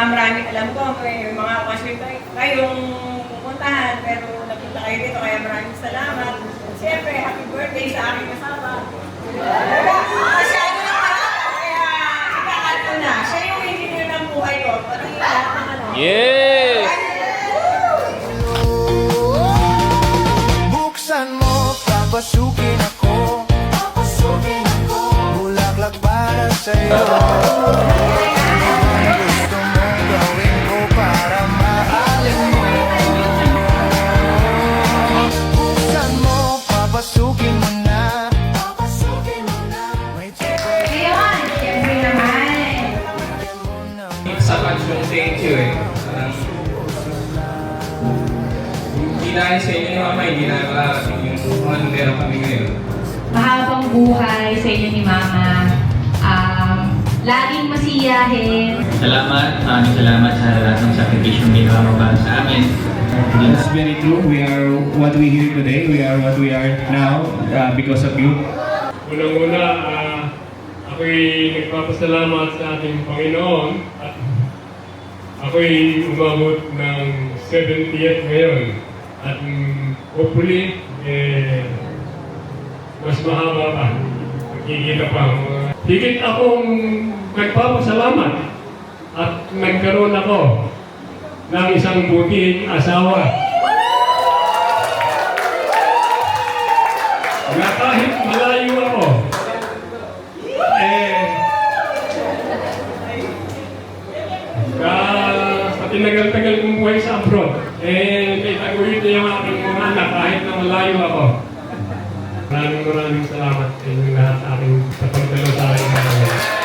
marami, alam ko, may mga okasyon kayong pupuntahan, pero nakita kayo dito, kaya maraming salamat. Siyempre, happy birthday sa aking kasama. Masyado na parang, kaya ikakanto na. Siya yung engineer ng buhay ko. Pati lahat ng ano. Yes! Buksan mo, papasukin ako. Bulaklak para sa'yo. Gusto mong gawin ko para mahalin mo. Buksan mo, papasukin mo na. May Ngayon, siyempre naman. Sapat yung thank you eh. Hindi dahil sa inyo ni Mama, hindi na makarating yung ano meron kami ngayon. Mahabang buhay sa inyo ni Mama. Laging masiyahin. Salamat, maraming salamat sa lahat ng sakripisyong ginawa mo para sa amin. That's very true. We are what we hear today. We are what we are now because of you. Unang-una, ako'y nagpapasalamat sa ating Panginoon at ako'y umabot ng 70th ngayon. At hopefully, mas mahaba pa. Magkikita pa. Higit akong nagpapasalamat at nagkaroon ako ng isang butihing asawa. Na kahit malayo ako, sa tinagal-tagal kong buhay sa abroad, may taguyod niya yung aking mga anak kahit na malayo ako. Maraming salamat sa inyong lahat sa aking pagdalo sa aking mga